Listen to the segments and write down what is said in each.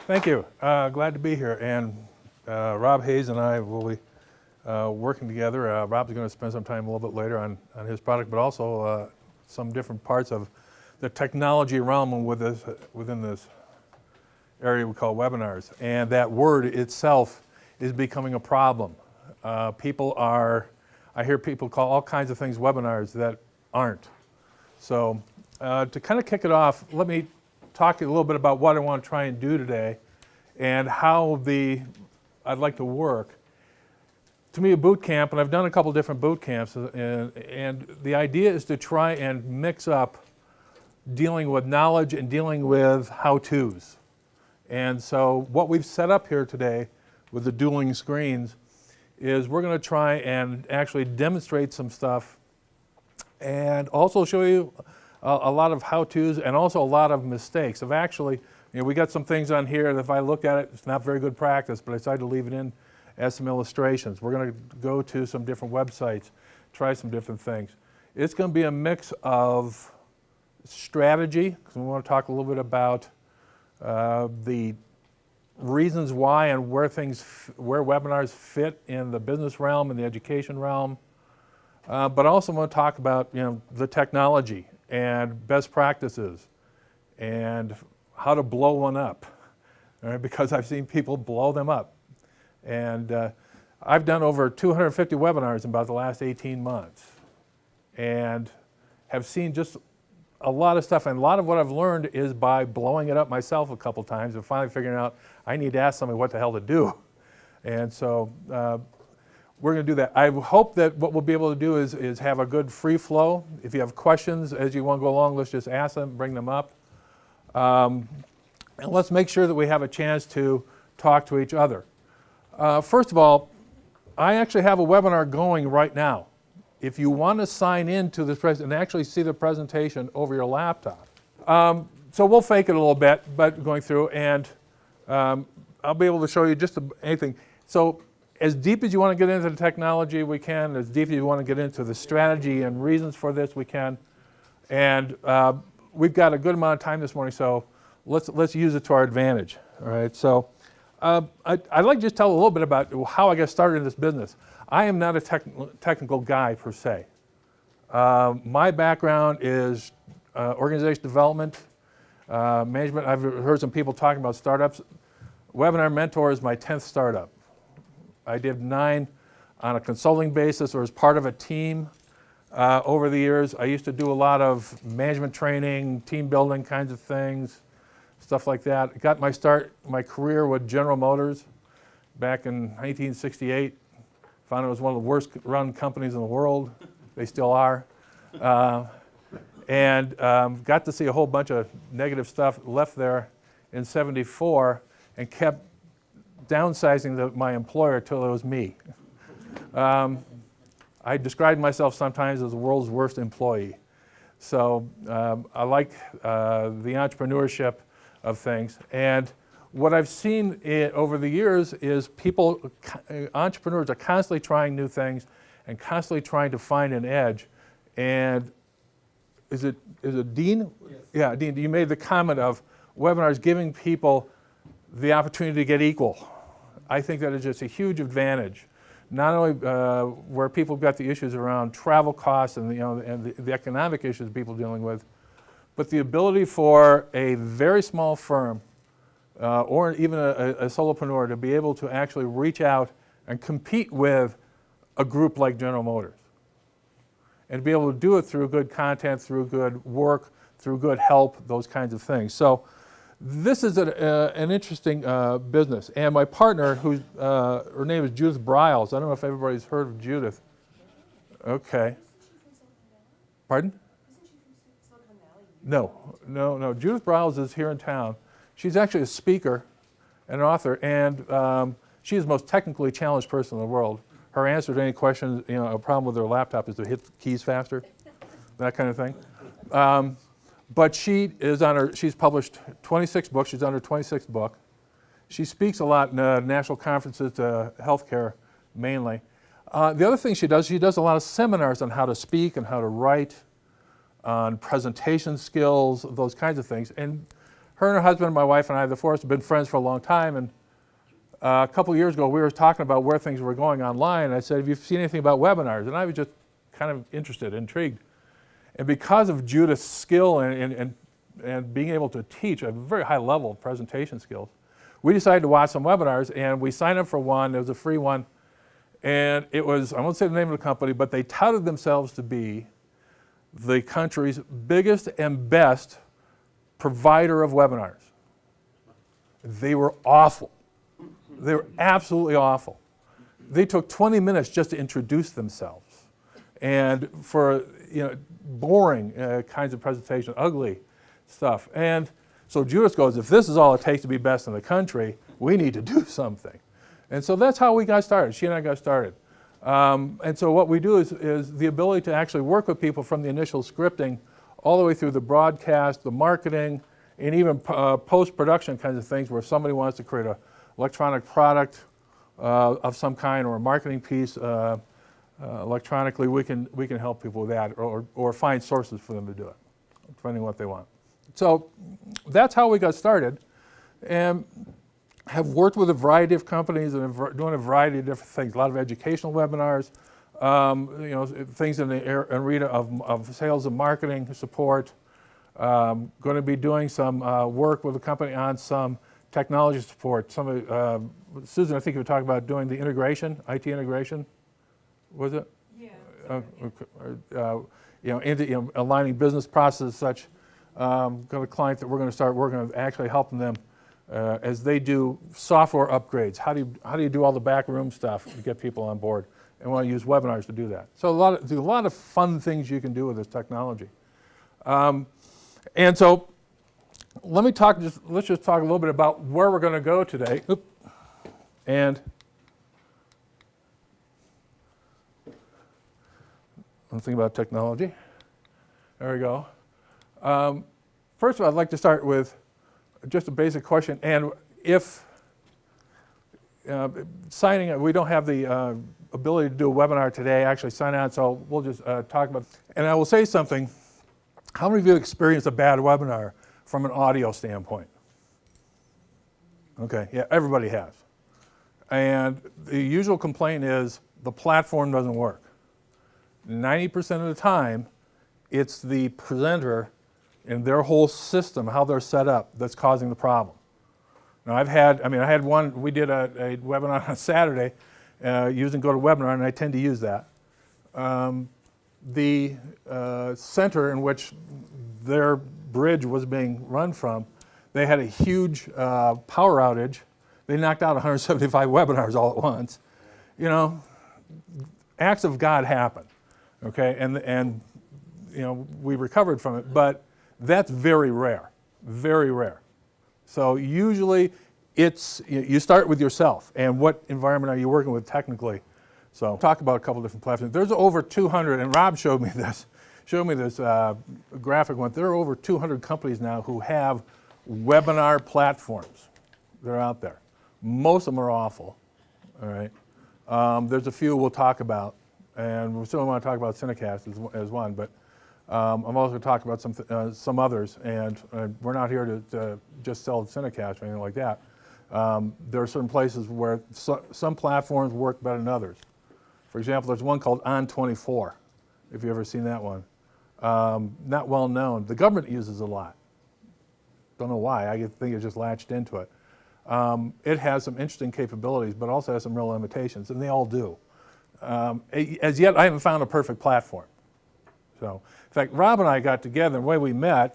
Thank you. Glad to be here. And Rob Hayes and I will be working together. Rob's going to spend some time a little bit later on his product, but also some different parts of the technology realm within this area we call webinars. And that word itself is becoming a problem. I hear people call all kinds of things webinars that aren't. So to kind of kick it off, let me talk a little bit about what I want to try and do today and how I'd like to work. To me, a boot camp, and I've done a couple different boot camps, and the idea is to try and mix up dealing with knowledge and dealing with how-tos. And so what we've set up here today with the dueling screens is we're going to try and actually demonstrate some stuff and also show you a lot of how-tos and also a lot of mistakes. We got some things on here that if I look at it, it's not very good practice, but I decided to leave it in as some illustrations. We're going to go to some different websites, try some different things. It's going to be a mix of strategy, because we want to talk a little bit about the reasons why and where webinars fit in the business realm and the education realm, but also want to talk about the technology and best practices and how to blow one up, right? Because I've seen people blow them up. And I've done over 250 webinars in about the last 18 months and have seen just a lot of stuff. And a lot of what I've learned is by blowing it up myself a couple times and finally figuring out I need to ask somebody what the hell to do. And so we're going to do that. I hope that what we'll be able to do is have a good free flow. If you have questions as you want to go along, let's just ask them, bring them up. And let's make sure that we have a chance to talk to each other. First of all, I actually have a webinar going right now. If you want to sign in to this and actually see the presentation over your laptop. So we'll fake it a little bit, but going through, and I'll be able to show you just anything. So as deep as you want to get into the technology, we can. As deep as you want to get into the strategy and reasons for this, we can. And we've got a good amount of time this morning, so let's use it to our advantage. All right. So I'd like to just tell a little bit about how I got started in this business. I am not a technical guy per se. My background is organization development, management. I've heard some people talking about startups. Webinar Mentor is my 10th startup. I did 9 on a consulting basis or as part of a team over the years. I used to do a lot of management training, team building kinds of things, stuff like that. I got my career with General Motors back in 1968. Found it was one of the worst run companies in the world. They still are. And got to see a whole bunch of negative stuff. Left there in '74 and kept downsizing my employer till it was me. I described myself sometimes as the world's worst employee. So I like the entrepreneurship of things. And what I've seen over the years is entrepreneurs are constantly trying new things and constantly trying to find an edge. And is it Dean? Yes. Yeah, Dean, you made the comment of webinars giving people the opportunity to get equal. I think that is just a huge advantage. Not only where people have got the issues around travel costs and the economic issues people are dealing with, but the ability for a very small firm or even a solopreneur to be able to actually reach out and compete with a group like General Motors. And to be able to do it through good content, through good work, through good help, those kinds of things. So this is an interesting business. And my partner, her name is Judith Briles. I don't know if everybody's heard of Judith. Okay. Pardon? No. Judith Briles is here in town. She's actually a speaker and an author, and she is the most technically challenged person in the world. Her answer to any question, a problem with her laptop is to hit the keys faster, that kind of thing. But she's published 26 books. She's on her 26th book. She speaks a lot in national conferences to healthcare mainly. The other thing she does a lot of seminars on how to speak and how to write, on presentation skills, those kinds of things. And her and her husband, my wife and I, the four of us have been friends for a long time, and a couple of years ago we were talking about where things were going online, and I said, have you seen anything about webinars? And I was just kind of interested, intrigued. And because of Judith's skill and being able to teach a very high level of presentation skills, we decided to watch some webinars, and we signed up for one. It was a free one, and it was, I won't say the name of the company, but they touted themselves to be the country's biggest and best provider of webinars. They were awful. They were absolutely awful. They took 20 minutes just to introduce themselves, and for boring kinds of presentation, ugly stuff. And so Judith goes, if this is all it takes to be best in the country, we need to do something. And so that's how we got started. She and I got started. And so what we do is the ability to actually work with people from the initial scripting all the way through the broadcast, the marketing, and even post-production kinds of things where somebody wants to create an electronic product of some kind or a marketing piece electronically, we can help people with that or find sources for them to do it, depending on what they want. So that's how we got started, and have worked with a variety of companies and doing a variety of different things. A lot of educational webinars, things in the arena of sales and marketing support. Going to be doing some work with a company on some technology support. Susan, I think you were talking about doing the integration, IT integration. Was it? Yeah. Aligning business processes such. Got a client that we're going to start working with, actually helping them as they do software upgrades. How do you do all the backroom stuff to get people on board? And want to use webinars to do that. So a lot of fun things you can do with this technology. And so let's just talk a little bit about where we're going to go today. And one thing about technology. There we go. First of all, I'd like to start with just a basic question. And if signing up, we don't have the ability to do a webinar today, actually sign on, so we'll just talk about it. And I will say something. How many of you have experienced a bad webinar from an audio standpoint? Okay, yeah, everybody has. And the usual complaint is the platform doesn't work. 90% of the time, it's the presenter and their whole system, how they're set up, that's causing the problem. Now I had one, we did a webinar on Saturday using GoToWebinar, and I tend to use that. The center in which their bridge was being run from, they had a huge power outage. They knocked out 175 webinars all at once. Acts of God happen, okay? And we recovered from it, but that's very rare, very rare. So usually you start with yourself and what environment are you working with technically. So talk about a couple different platforms. There's over 200, and Rob showed me this graphic one. There are over 200 companies now who have webinar platforms. They're out there. Most of them are awful, all right? There's a few we'll talk about, and we still want to talk about Cinecast as one, but I'm also going to talk about some others, and we're not here to just sell Cinecast or anything like that. There are certain places where some platforms work better than others. For example, there's one called On24, if you've ever seen that one. Not well known. The government uses it a lot. Don't know why. I think it just latched into it. It has some interesting capabilities, but also has some real limitations, and they all do. As yet, I haven't found a perfect platform. So, in fact, Rob and I got together, and the way we met,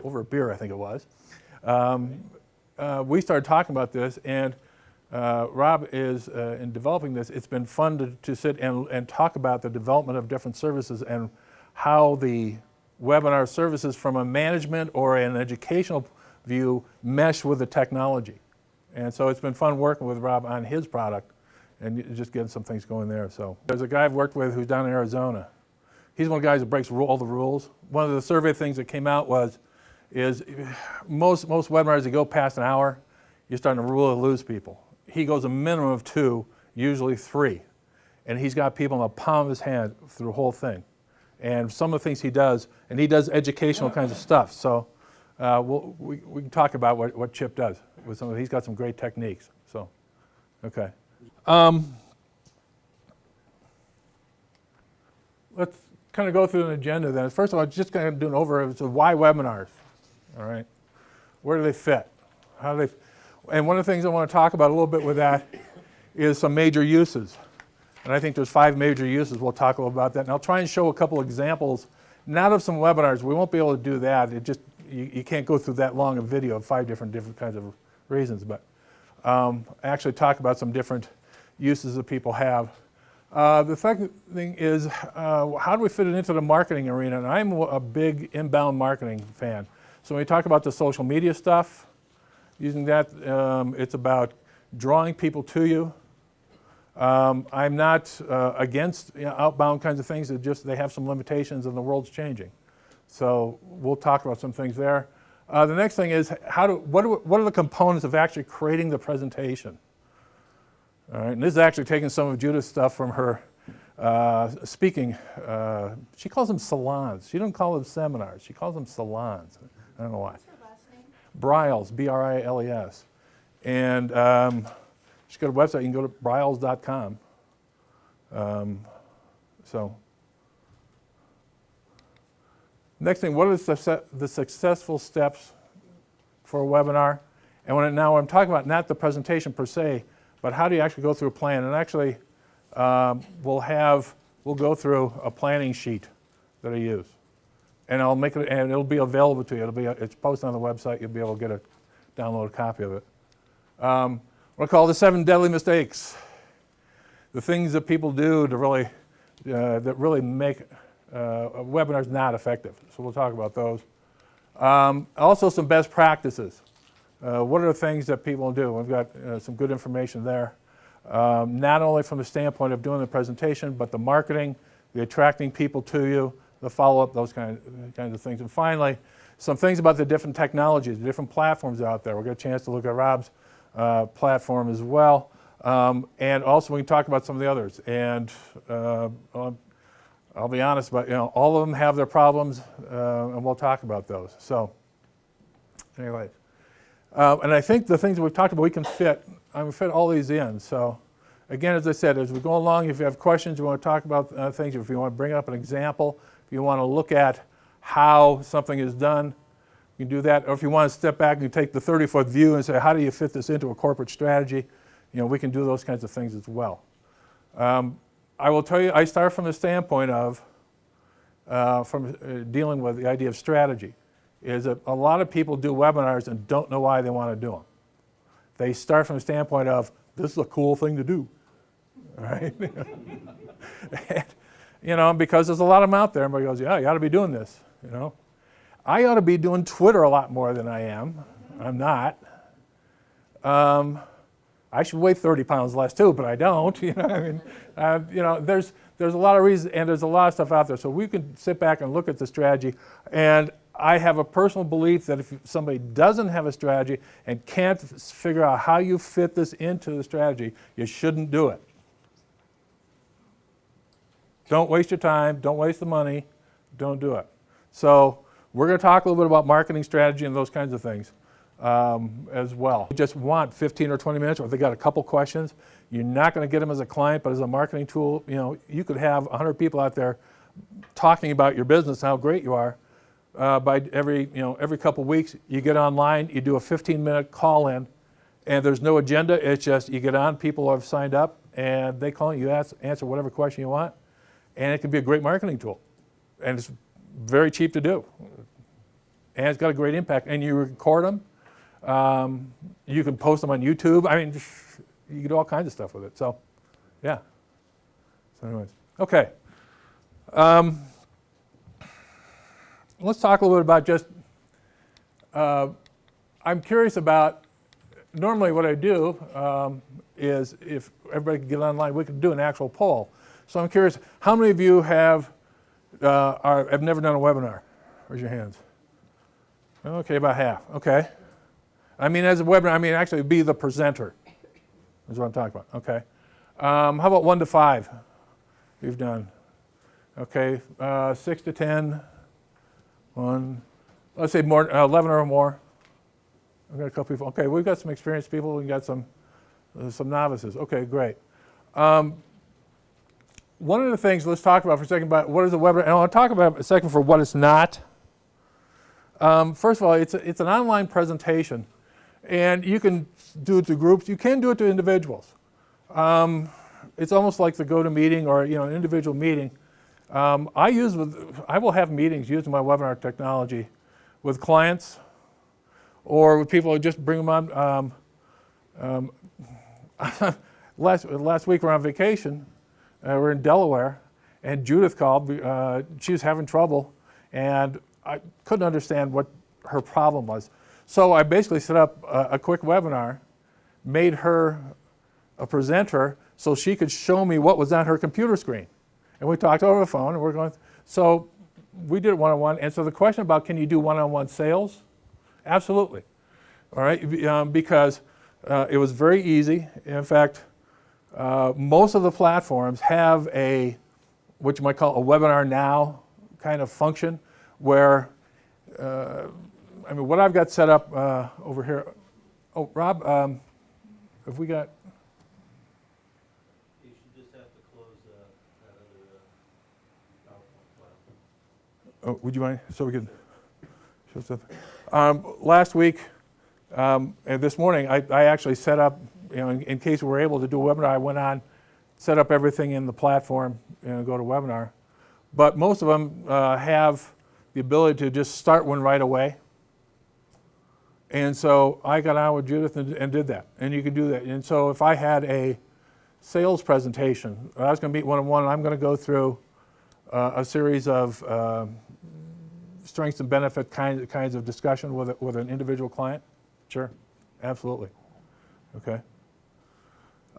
over a beer, I think it was, we started talking about this, and Rob is, in developing this, it's been fun to sit and talk about the development of different services and how the webinar services from a management or an educational view mesh with the technology. And so it's been fun working with Rob on his product and just getting some things going there. So there's a guy I've worked with who's down in Arizona. He's one of the guys that breaks all the rules. One of the survey things that came out is most webinars that go past an hour, you're starting to really lose people. He goes a minimum of 2, usually 3. And he's got people in the palm of his hand through the whole thing. And some of the things he does, and he does educational kinds of stuff. So we can talk about what Chip does. He's got some great techniques. So, okay. Let's kind of go through an agenda then. First of all, just kind of do an overview of why webinars. All right. Where do they fit? How do they? And one of the things I want to talk about a little bit with that is some major uses. And I think there's 5 major uses. We'll talk a little about that. And I'll try and show a couple examples, not of some webinars. We won't be able to do that. It just, you can't go through that long a video of 5 different kinds of reasons. But actually talk about some different uses that people have. The second thing is, how do we fit it into the marketing arena? And I'm a big inbound marketing fan. So when we talk about the social media stuff, using that, it's about drawing people to you. I'm not against outbound kinds of things. They have some limitations and the world's changing. So we'll talk about some things there. The next thing is, what are the components of actually creating the presentation? All right, and this is actually taking some of Judith's stuff from her speaking. She calls them salons. She doesn't call them seminars. She calls them salons. I don't know why. What's her last name? Briles, B-R-I-L-E-S. And she's got a website. You can go to briles.com. So, next thing, what are the successful steps for a webinar? And now I'm talking about not the presentation per se, but how do you actually go through a plan? And actually, we'll go through a planning sheet that I use, and I'll make it, and it'll be available to you. It's posted on the website. You'll be able to download a copy of it. What I call the 7 deadly mistakes, the things that people do to really that really make webinars not effective. So we'll talk about those. Also, some best practices. What are the things that people do? We've got some good information there. Not only from the standpoint of doing the presentation, but the marketing, the attracting people to you, the follow-up, those kinds of things. And finally, some things about the different technologies, the different platforms out there. We'll get a chance to look at Rob's platform as well. And also we can talk about some of the others. And I'll be honest, but all of them have their problems, and we'll talk about those. So, anyways. And I think the things that we've talked about, I'm going to fit all these in. So, again, as I said, as we go along, if you have questions, you want to talk about things, if you want to bring up an example, if you want to look at how something is done, you can do that. Or if you want to step back and take the 30-foot view and say, how do you fit this into a corporate strategy? We can do those kinds of things as well. I will tell you, I start from the standpoint of dealing with the idea of strategy. Is that a lot of people do webinars and don't know why they want to do them. They start from the standpoint of, this is a cool thing to do, all right? And, because there's a lot of them out there, everybody goes, yeah, you ought to be doing this, I ought to be doing Twitter a lot more than I am. I'm not. I should weigh 30 pounds less too, but I don't, there's a lot of reasons, and there's a lot of stuff out there. So we can sit back and look at the strategy, and I have a personal belief that if somebody doesn't have a strategy and can't figure out how you fit this into the strategy, you shouldn't do it. Don't waste your time, don't waste the money, don't do it. So we're going to talk a little bit about marketing strategy and those kinds of things as well. You just want 15 or 20 minutes, or if they got a couple questions, you're not going to get them as a client, but as a marketing tool, you could have 100 people out there talking about your business and how great you are. By every couple weeks, you get online, you do a 15-minute call-in, and there's no agenda. It's just you get on, people have signed up, and they call you, answer whatever question you want, and it can be a great marketing tool. And it's very cheap to do. And it's got a great impact. And you record them. You can post them on YouTube. I mean, you can do all kinds of stuff with it. So, yeah. So anyways, okay. Let's talk a little bit about just, I'm curious about, normally what I do is if everybody can get online, we can do an actual poll. So I'm curious, how many of you have never done a webinar? Raise your hands. Okay, about half, okay. I mean, as a webinar, actually be the presenter is what I'm talking about, okay. How about 1 to 5 you've done? Okay, 6 to 10. 1, let's say more 11 or more. I've got a couple people. Okay, we've got some experienced people. We've got some novices. Okay, great. One of the things, let's talk about for a second about what is a webinar. And I want to talk about a second for what it's not. First of all, it's an online presentation, and you can do it to groups. You can do it to individuals. It's almost like the GoToMeeting or an individual meeting. I will have meetings using my webinar technology with clients or with people who just bring them on. Last week we're on vacation. We're in Delaware, and Judith called. She was having trouble, and I couldn't understand what her problem was. So I basically set up a quick webinar, made her a presenter so she could show me what was on her computer screen. And we talked over the phone, and we're going, so we did it one-on-one. And so the question about can you do one-on-one sales? Absolutely. All right, because it was very easy. In fact, most of the platforms have what you might call a webinar now kind of function where, what I've got set up over here. Oh, Rob, have we got? You should just have to close that other PowerPoint file. Oh, would you mind? So we could show stuff. Last week and this morning, I actually set up, in case we were able to do a webinar, I went on, set up everything in the platform, go to webinar. But most of them have the ability to just start one right away. And so I got on with Judith and did that. And you can do that. And so if I had a sales presentation, I was going to meet one-on-one, and I'm going to go through a series of strengths and benefit kinds of discussion with an individual client. Sure, absolutely. Okay.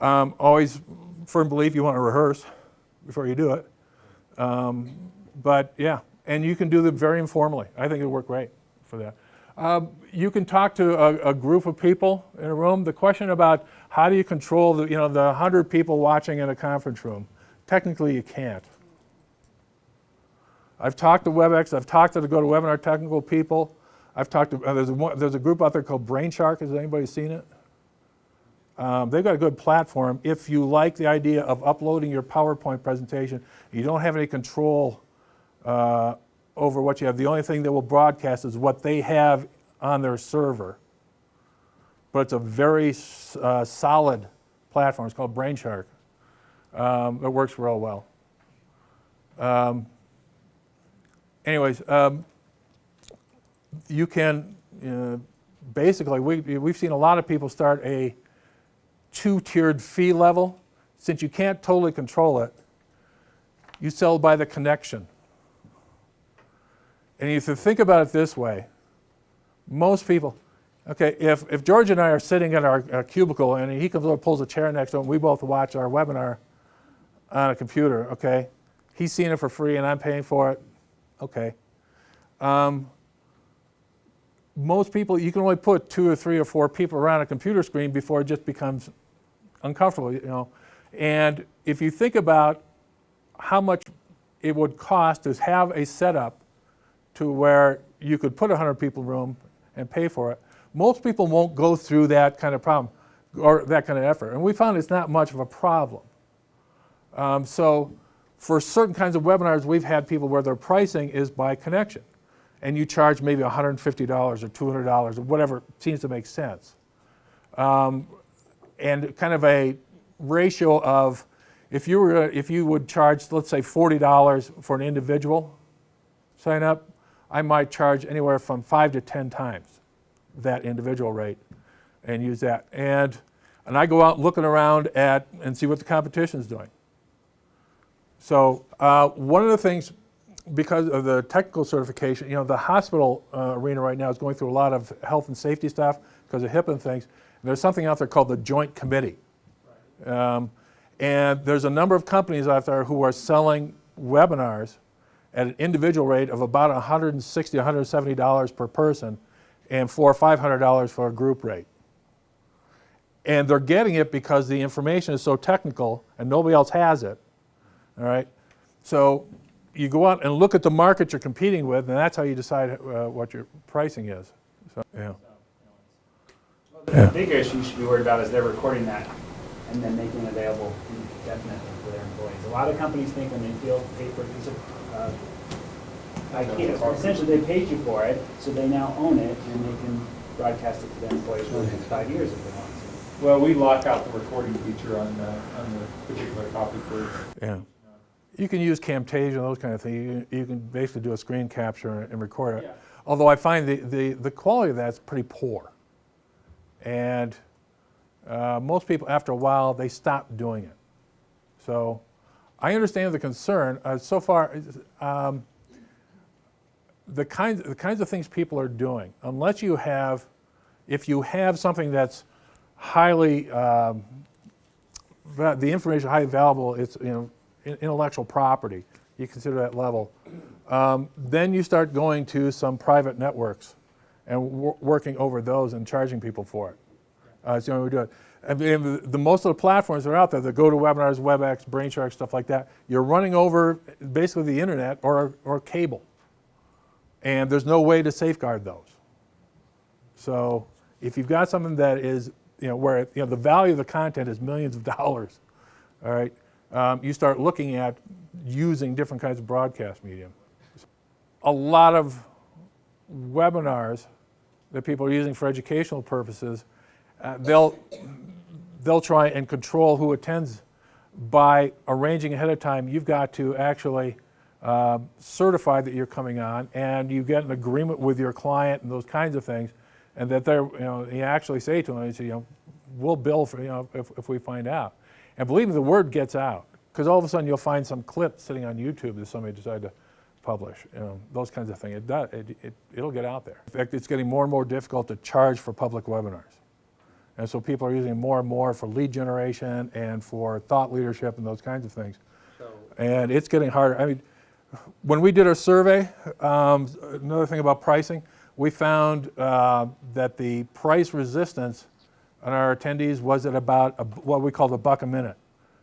Always firm belief you want to rehearse before you do it. But yeah, and you can do them very informally. I think it'll work great for that. You can talk to a group of people in a room. The question about how do you control the 100 people watching in a conference room, technically you can't. I've talked to WebEx. I've talked to the GoToWebinar technical people. I've talked to there's a group out there called Brainshark. Has anybody seen it? They've got a good platform. If you like the idea of uploading your PowerPoint presentation, you don't have any control over what you have. The only thing that will broadcast is what they have on their server. But it's a very solid platform. It's called Brainshark. It works real well. Anyways, you can basically, we've seen a lot of people start a two-tiered fee level. Since you can't totally control it, you sell by the connection. And if you think about it this way, most people, okay, if George and I are sitting in our cubicle and he comes over, pulls a chair next to him, we both watch our webinar on a computer, okay? He's seeing it for free and I'm paying for it, okay. Most people, you can only put 2 or 3 or 4 people around a computer screen before it just becomes uncomfortable, And if you think about how much it would cost to have a setup to where you could put 100 people in a room and pay for it, most people won't go through that kind of problem or that kind of effort. And we found it's not much of a problem. So for certain kinds of webinars, we've had people where their pricing is by connection. And you charge maybe $150 or $200 or whatever seems to make sense. And kind of a ratio of if you would charge, let's say $40 for an individual sign up, I might charge anywhere from 5 to 10 times that individual rate and use that. And I go out looking around and see what the competition is doing. So one of the things, because of the technical certification, the hospital arena right now is going through a lot of health and safety stuff because of HIPAA and things. And there's something out there called the Joint Committee. Right. And there's a number of companies out there who are selling webinars at an individual rate of about $160, $170 per person and $400 or $500 for a group rate. And they're getting it because the information is so technical and nobody else has it. All right. So you go out and look at the market you're competing with, and that's how you decide what your pricing is. So, yeah. The bigger issue you should be worried about is they're recording that and then making it available indefinitely for their employees. A lot of companies think when they pay for a piece of IP, essentially they paid you for it, so they now own it and they can broadcast it to their employees for the next 5 years if they want to. Well, we lock out the recording feature on the particular copy for. Yeah. You can use Camtasia and those kind of things. You can basically do a screen capture and record it. Yeah. Although I find the quality of that's pretty poor. And most people, after a while, they stop doing it. So I understand the concern. So far, the kinds of things people are doing, unless you have, if you have something that's highly, the information highly valuable, it's intellectual property, you consider that level, then you start going to some private networks and working over those and charging people for it. It's the only way to do it. I mean, most of the platforms that are out there, the GoToWebinars, WebEx, Brainshark, stuff like that, you're running over basically the internet or cable. And there's no way to safeguard those. So if you've got something that is, where the value of the content is millions of dollars, all right, you start looking at using different kinds of broadcast medium. A lot of webinars that people are using for educational purposes, they'll try and control who attends by arranging ahead of time. You've got to actually certify that you're coming on, and you get an agreement with your client and those kinds of things, and that you actually say to them, you say, we'll bill for if we find out. And believe me, the word gets out, because all of a sudden you'll find some clip sitting on YouTube that somebody decided to publish. Those kinds of things. It'll get out there. In fact, it's getting more and more difficult to charge for public webinars. And so people are using it more and more for lead generation and for thought leadership and those kinds of things. And it's getting harder. I mean, when we did our survey, another thing about pricing, we found that the price resistance on our attendees was at about what we call $1 a minute.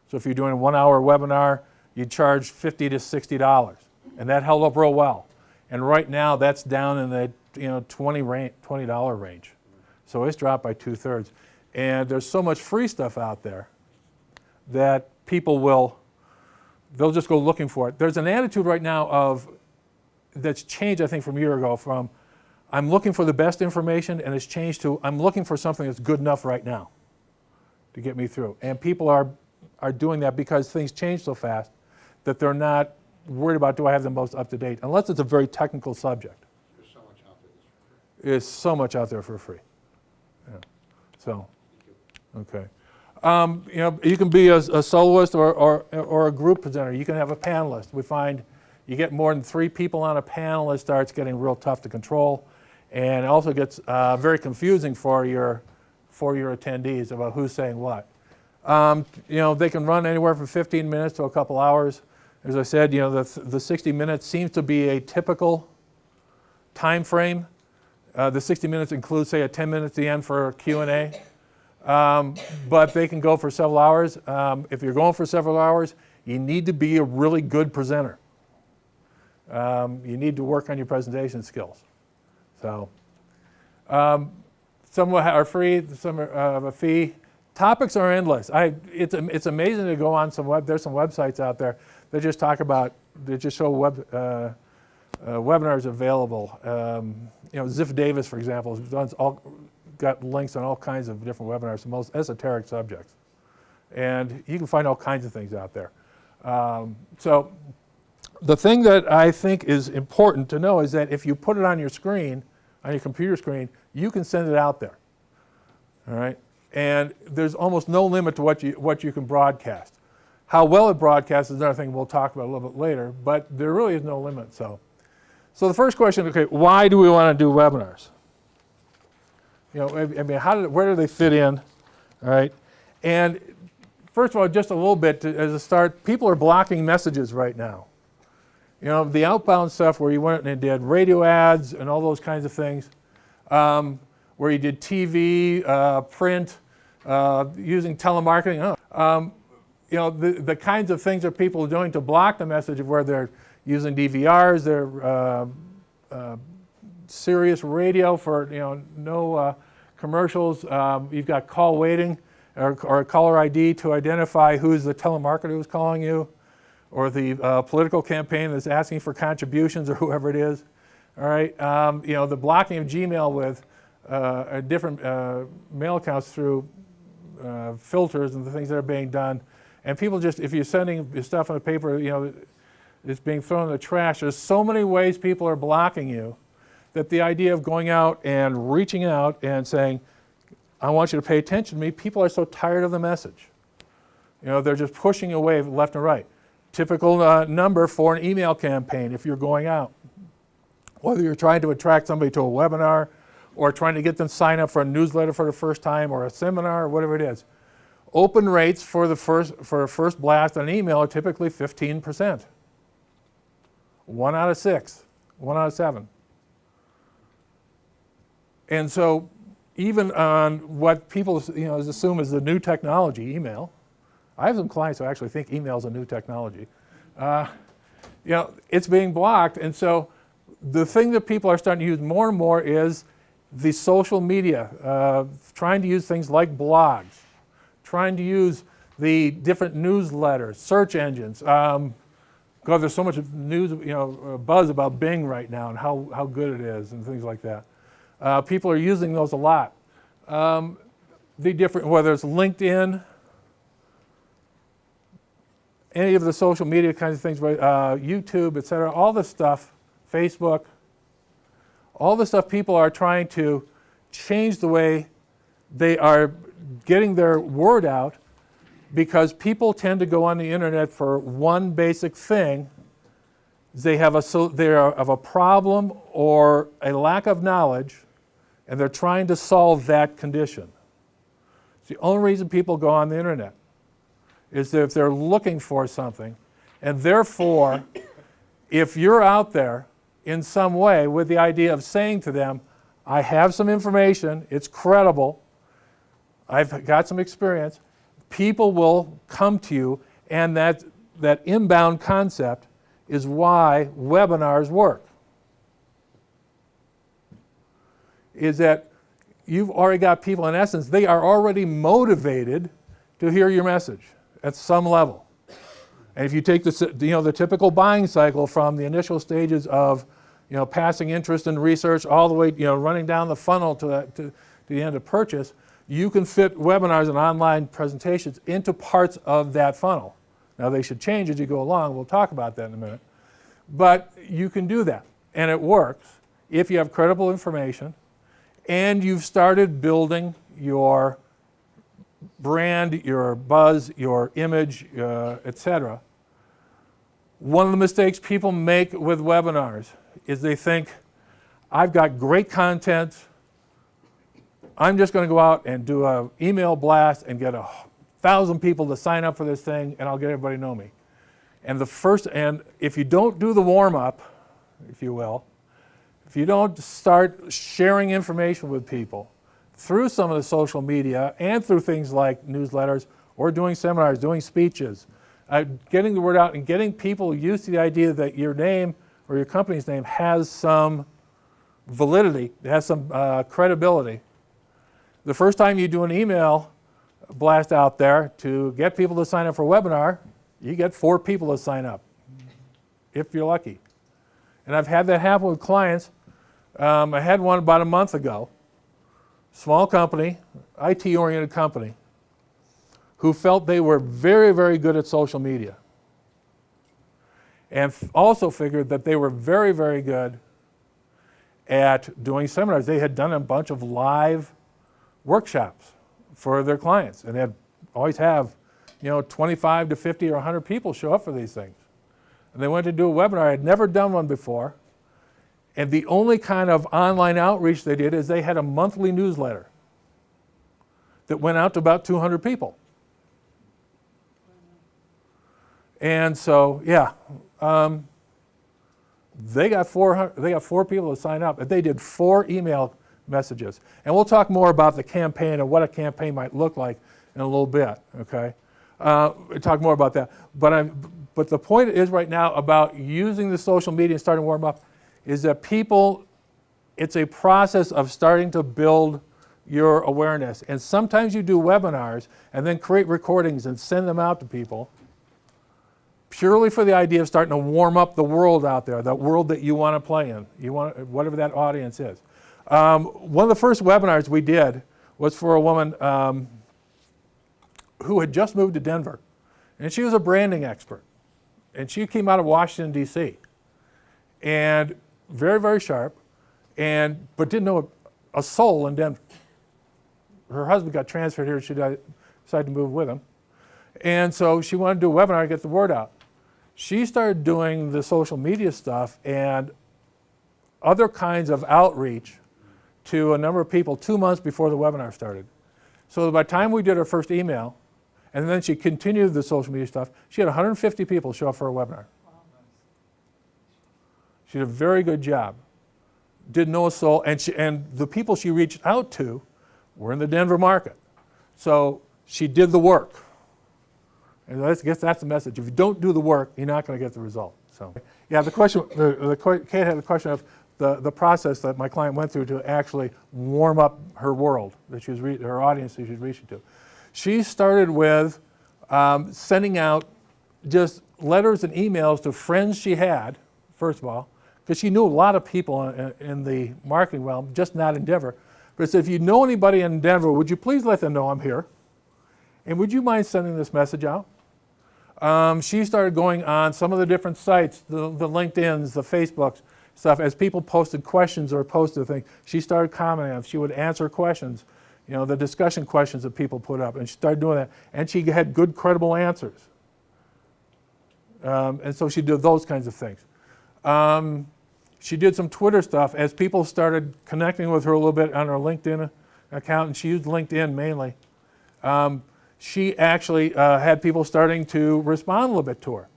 So if you're doing a 1-hour webinar, you charge $50 to $60, and that held up real well. And right now, that's down in the $20 range. So it's dropped by 2/3. And there's so much free stuff out there that people they'll just go looking for it. There's an attitude right now that's changed, I think, from a year ago, from I'm looking for the best information, and it's changed to I'm looking for something that's good enough right now to get me through. And people are doing that because things change so fast that they're not worried about, do I have the most up-to-date, unless it's a very technical subject. There's so much out there that's for free. There's so much out there for free. Yeah. So, okay. You can be a soloist or a group presenter. You can have a panelist. We find you get more than 3 people on a panel, it starts getting real tough to control, and it also gets very confusing for your attendees about who's saying what. They can run anywhere from 15 minutes to a couple hours. As I said, the 60 minutes seems to be a typical time frame. The 60 minutes includes, say, a 10 minutes at the end for Q&A. But they can go for several hours. If you're going for several hours, you need to be a really good presenter. You need to work on your presentation skills. So, some are free, some have a fee. Topics are endless. It's amazing to go on there's some websites out there that just talk about, they just show webinars available. Ziff Davis, for example, has got links on all kinds of different webinars, the most esoteric subjects. And you can find all kinds of things out there. So the thing that I think is important to know is that if you put it on your screen, on your computer screen, you can send it out there. All right? And there's almost no limit to what you can broadcast. How well it broadcasts is another thing we'll talk about a little bit later, but there really is no limit. So the first question, okay, why do we want to do webinars? Where do they fit in? All right. And first of all, just a little bit as a start, people are blocking messages right now. The outbound stuff where you went and did radio ads and all those kinds of things, where you did TV, print, using telemarketing. The kinds of things that people are doing to block the message of where they're using DVRs. They're Sirius radio for no commercials. You've got call waiting or caller ID to identify who's the telemarketer who's calling you, or the political campaign that's asking for contributions, or whoever it is. All right, the blocking of Gmail with different mail accounts through filters and the things that are being done. And people just, if you're sending your stuff on a paper, it's being thrown in the trash. There's so many ways people are blocking you that the idea of going out and reaching out and saying, I want you to pay attention to me, people are so tired of the message. They're just pushing away left and right. Typical number for an email campaign if you're going out. Whether you're trying to attract somebody to a webinar or trying to get them to sign up for a newsletter for the first time or a seminar or whatever it is. Open rates for a first blast on an email are typically 15%. 1 out of 6, 1 out of 7. And so even on what people assume is the new technology, email, I have some clients who actually think email is a new technology. It's being blocked, and so the thing that people are starting to use more and more is the social media, trying to use things like blogs, trying to use the different newsletters, search engines. God, there's so much news, buzz about Bing right now and how good it is and things like that. People are using those a lot. Whether it's LinkedIn, any of the social media kinds of things, YouTube, et cetera, all this stuff, Facebook, all the stuff people are trying to change the way they are getting their word out, because people tend to go on the internet for one basic thing. They are of a problem or a lack of knowledge, and they're trying to solve that condition. It's the only reason people go on the internet, is that if they're looking for something. And therefore, if you're out there in some way with the idea of saying to them, I have some information, it's credible, I've got some experience, people will come to you, and that inbound concept is why webinars work. Is that you've already got people, in essence, they are already motivated to hear your message at some level. And if you take the typical buying cycle from the initial stages of passing interest in research all the way running down the funnel to the end of purchase, you can fit webinars and online presentations into parts of that funnel. Now they should change as you go along. We'll talk about that in a minute. But you can do that, and it works if you have credible information and you've started building your brand, your buzz, your image, etc. One of the mistakes people make with webinars is they think, I've got great content, I'm just going to go out and do an email blast and get 1,000 people to sign up for this thing, and I'll get everybody to know me. And if you don't do the warm-up, if you will, if you don't start sharing information with people through some of the social media and through things like newsletters or doing seminars, doing speeches, getting the word out and getting people used to the idea that your name or your company's name has some validity, it has some credibility. The first time you do an email blast out there to get people to sign up for a webinar, you get 4 people to sign up, if you're lucky. And I've had that happen with clients. I had one about a month ago, small company, IT-oriented company, who felt they were very, very good at social media, and also figured that they were very, very good at doing seminars. They had done a bunch of live workshops for their clients, and they always have 25 to 50 or 100 people show up for these things. And they went to do a webinar. I had never done one before, and the only kind of online outreach they did is they had a monthly newsletter that went out to about 200 people. And so, they got 4 people to sign up, and they did 4 email messages. And we'll talk more about the campaign and what a campaign might look like in a little bit, okay? talk more about that. But the point is right now about using the social media and starting to warm up is that people, it's a process of starting to build your awareness. And sometimes you do webinars and then create recordings and send them out to people purely for the idea of starting to warm up the world out there, that world that you want to play in, whatever that audience is. One of the first webinars we did was for a woman who had just moved to Denver. And she was a branding expert. And she came out of Washington, D.C. And very, very sharp, but didn't know a soul in Denver. Her husband got transferred here. She decided to move with him. And so she wanted to do a webinar to get the word out. She started doing the social media stuff and other kinds of outreach to a number of people 2 months before the webinar started. So by the time we did our first email, and then she continued the social media stuff, she had 150 people show up for a webinar. She did a very good job. Didn't know a soul, and the people she reached out to were in the Denver market. So she did the work. And I guess that's the message. If you don't do the work, you're not going to get the result. So, yeah, the question, Kate had the question of the process that my client went through to actually warm up her world, that she was her audience that she was reaching to. She started with sending out just letters and emails to friends she had, first of all, because she knew a lot of people in the marketing realm, just not in Denver. But said, if you know anybody in Denver, would you please let them know I'm here? And would you mind sending this message out? She started going on some of the different sites, the LinkedIns, the Facebooks, stuff. As people posted questions or posted things, she started commenting on them. She would answer questions, the discussion questions that people put up. And she started doing that. And she had good, credible answers. And so she did those kinds of things. She did some Twitter stuff as people started connecting with her a little bit on her LinkedIn account, and she used LinkedIn mainly. She actually had people starting to respond a little bit to her.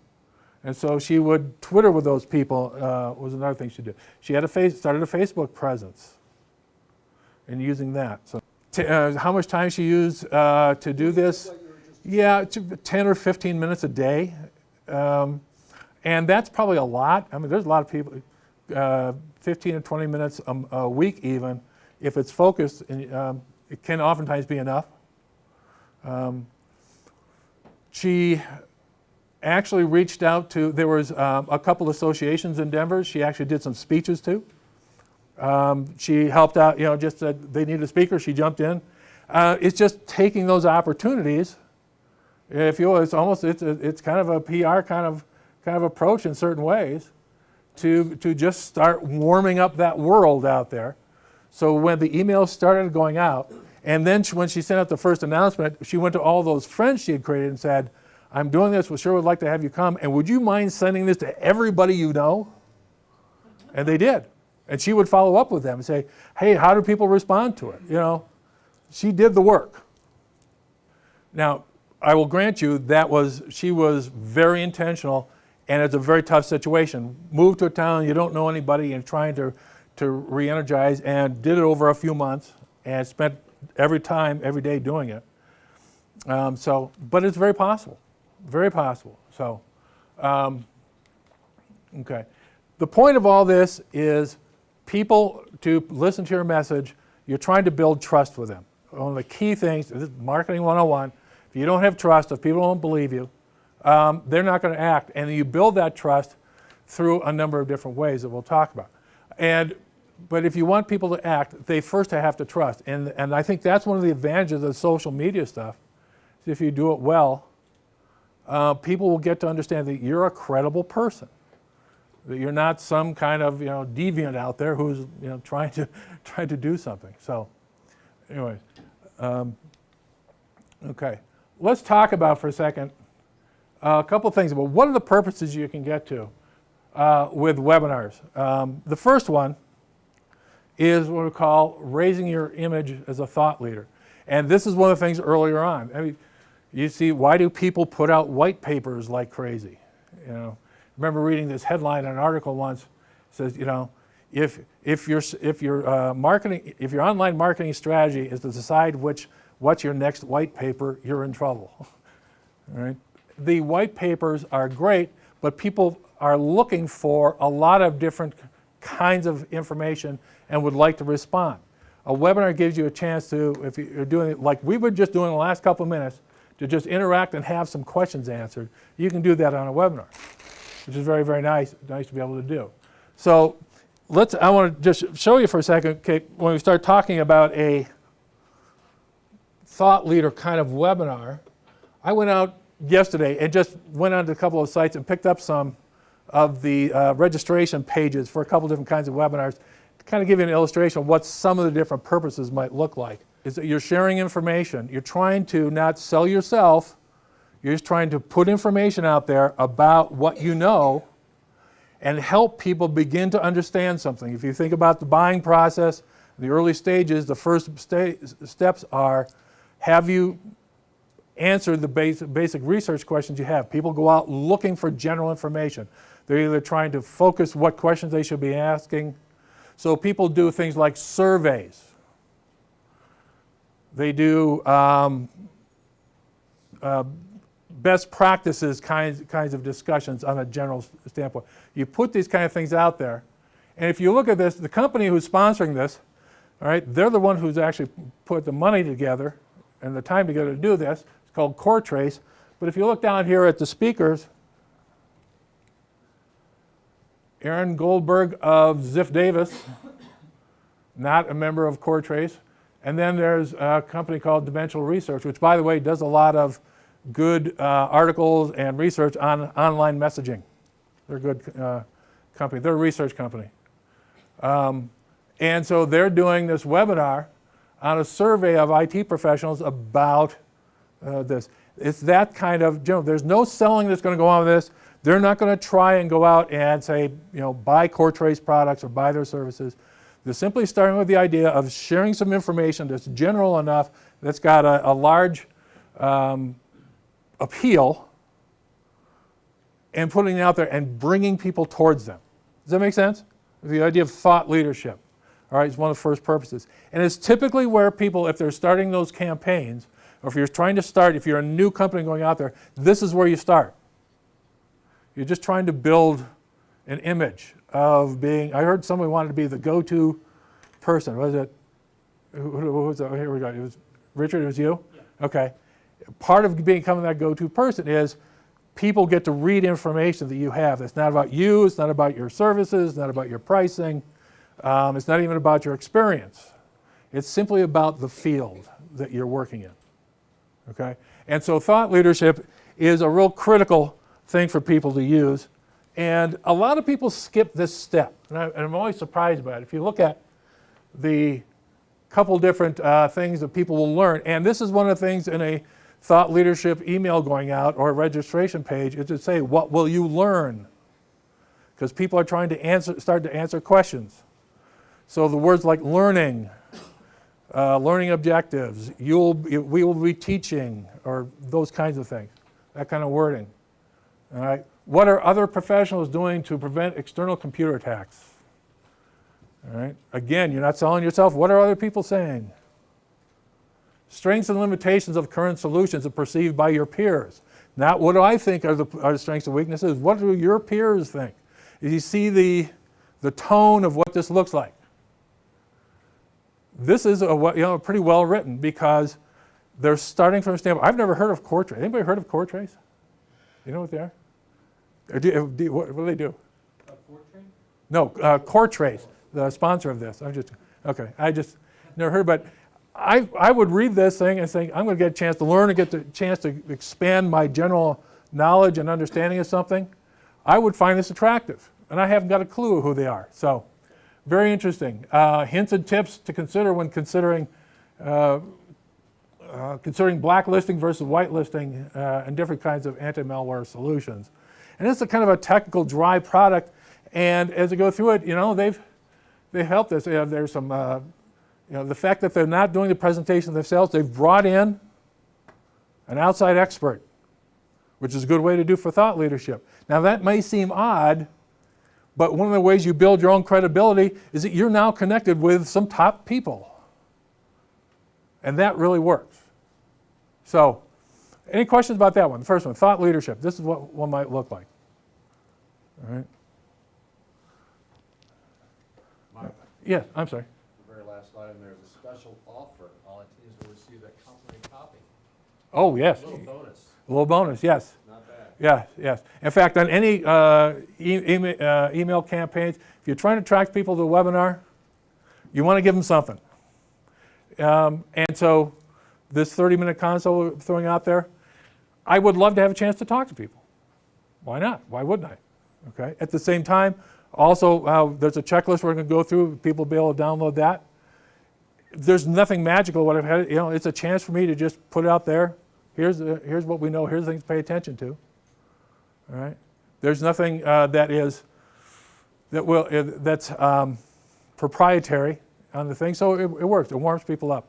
And so she would Twitter with those people was another thing she did. She had started a Facebook presence and using that. So how much time she used to do this? Yeah, 10 or 15 minutes a day. And that's probably a lot. I mean, there's a lot of people, 15 or 20 minutes a week even. If it's focused, it can oftentimes be enough. She actually reached out to, there was a couple associations in Denver she actually did some speeches to. She helped out, just said they needed a speaker, she jumped in. It's just taking those opportunities, if you will, it's kind of a PR kind of approach in certain ways to just start warming up that world out there. So when the emails started going out, and then when she sent out the first announcement, she went to all those friends she had created and said, I'm doing this, we sure would like to have you come, and would you mind sending this to everybody you know? And they did. And she would follow up with them and say, hey, how do people respond to it? She did the work. Now, I will grant you she was very intentional, and it's a very tough situation. Moved to a town, you don't know anybody, and trying to re-energize, and did it over a few months, and spent every day doing it. But it's very possible. Very possible. So, okay. The point of all this is people to listen to your message, you're trying to build trust with them. One of the key things, this is marketing 101, if you don't have trust, if people don't believe you, they're not going to act. And you build that trust through a number of different ways that we'll talk about. But if you want people to act, they first have to trust. And I think that's one of the advantages of social media stuff. If you do it well, people will get to understand that you're a credible person, that you're not some kind of deviant out there who's trying to do something. So, anyways, okay, let's talk about for a second a couple things about what are the purposes you can get to with webinars. The first one is what we call raising your image as a thought leader, and this is one of the things earlier on. I mean, you see, why do people put out white papers like crazy? I remember reading this headline in an article once. It says, if your online marketing strategy is to decide what's your next white paper, you're in trouble. All right? The white papers are great, but people are looking for a lot of different kinds of information and would like to respond. A webinar gives you a chance to, if you're doing it like we were just doing the last couple of minutes, to just interact and have some questions answered. You can do that on a webinar, which is very, very nice to be able to do. So I want to just show you for a second, okay, when we start talking about a thought leader kind of webinar, I went out yesterday and just went onto a couple of sites and picked up some of the registration pages for a couple different kinds of webinars to kind of give you an illustration of what some of the different purposes might look like. Is that you're sharing information. You're trying to not sell yourself. You're just trying to put information out there about what you know and help people begin to understand something. If you think about the buying process, the early stages, the first steps are, have you answered the basic research questions you have? People go out looking for general information. They're either trying to focus what questions they should be asking. So people do things like surveys. They do best practices kinds of discussions on a general standpoint. You put these kind of things out there, and if you look at this, the company who's sponsoring this, all right, they're the one who's actually put the money together and the time together to do this. It's called CoreTrace. But if you look down here at the speakers, Aaron Goldberg of Ziff Davis, not a member of CoreTrace. And then there's a company called DaVinci Research, which, by the way, does a lot of good articles and research on online messaging. They're a good company. They're a research company. And so they're doing this webinar on a survey of IT professionals about this. It's that kind of, there's no selling that's going to go on with this. They're not going to try and go out and say, buy CoreTrace products or buy their services. They're simply starting with the idea of sharing some information that's general enough, that's got a large appeal, and putting it out there and bringing people towards them. Does that make sense? The idea of thought leadership, all right, is one of the first purposes. And it's typically where people, if they're starting those campaigns, or if you're trying to start, if you're a new company going out there, this is where you start. You're just trying to build an image of being, I heard somebody wanted to be the go-to person. Was it, who was it? Oh, here we go. It was Richard, it was you? Yeah. Okay. Part of becoming that go-to person is people get to read information that you have. It's not about you, it's not about your services, it's not about your pricing, it's not even about your experience. It's simply about the field that you're working in. Okay? And so thought leadership is a real critical thing for people to use. And a lot of people skip this step. And I'm always surprised by it. If you look at the couple different things that people will learn, and this is one of the things in a thought leadership email going out or a registration page, is to say, what will you learn? Because people are trying to start to answer questions. So the words like learning, learning objectives, we will be teaching, or those kinds of things, that kind of wording. All right. What are other professionals doing to prevent external computer attacks? All right. Again, you're not selling yourself. What are other people saying? Strengths and limitations of current solutions are perceived by your peers. Not what do I think are the strengths and weaknesses. What do your peers think? You see the tone of what this looks like. This is pretty well written because they're starting from a standpoint. I've never heard of CoreTrace. Anybody heard of CoreTrace? You know what they are? What do they do? Fortran? No, CoreTrace, the sponsor of this. I just never heard, but I would read this thing and think, I'm going to get a chance to learn and get the chance to expand my general knowledge and understanding of something. I would find this attractive, and I haven't got a clue who they are. So, very interesting. Hints and tips to consider when considering blacklisting versus whitelisting and different kinds of anti-malware solutions. And it's a kind of a technical, dry product. And as I go through it, they've helped us. There's some, the fact that they're not doing the presentation themselves, they've brought in an outside expert, which is a good way to do for thought leadership. Now that may seem odd, but one of the ways you build your own credibility is that you're now connected with some top people. And that really works. So Any questions about that one? The first one, thought leadership. This is what one might look like. All right. Mark, Yeah, I'm sorry. the very last item, there's a special offer. All I need is to receive a complimentary copy. Oh, yes. A little bonus, A little bonus, yes. not bad. Yes, yes. In fact, on any email campaigns, if you're trying to attract people to a webinar, you want to give them something. And so this 30-minute console we're throwing out there, I would love to have a chance to talk to people. Why not? Why wouldn't I? Okay. At the same time, also, there's a checklist we're going to go through. People will be able to download that. There's nothing magical. What I've had, it's a chance for me to just put it out there. Here's what we know. Here's things to pay attention to. All right. There's nothing that's proprietary on the thing. So it works. It warms people up.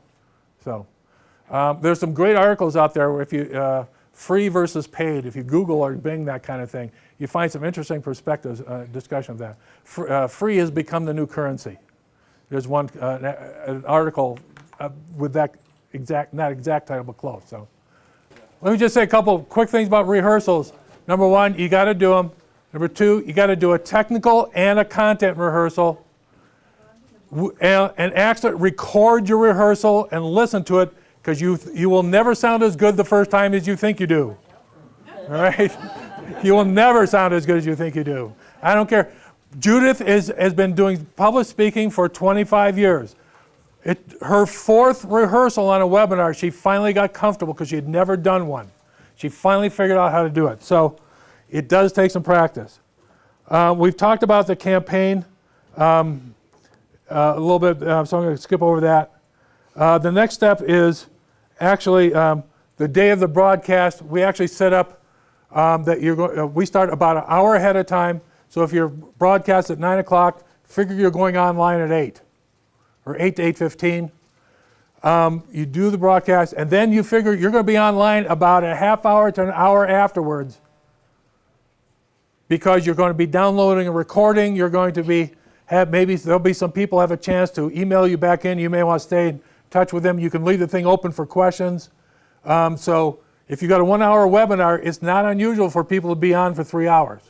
So there's some great articles out there where if you free versus paid. If you Google or Bing that kind of thing, you find some interesting perspectives, discussion of that. Free has become the new currency. There's one an article with that not exact title, but close. So let me just say a couple quick things about rehearsals. Number one, you got to do them. Number two, you got to do a technical and a content rehearsal. And actually record your rehearsal and listen to it, because you will never sound as good the first time as you think you do. All right? You will never sound as good as you think you do. I don't care. Judith has been doing public speaking for 25 years. Her fourth rehearsal on a webinar, she finally got comfortable because she had never done one. She finally figured out how to do it. So it does take some practice. We've talked about the campaign a little bit, so I'm going to skip over that. The next step is actually the day of the broadcast. We actually set up that we start about an hour ahead of time. So if you're broadcast at 9 o'clock, figure you're going online at 8 or 8 to 8:15. You do the broadcast, and then you figure you're going to be online about a half hour to an hour afterwards, because you're going to be downloading a recording. You're going to be maybe there'll be some people have a chance to email you back in. You may want to stay in touch with them. You can leave the thing open for questions. So if you got a 1 hour webinar, it's not unusual for people to be on for 3 hours.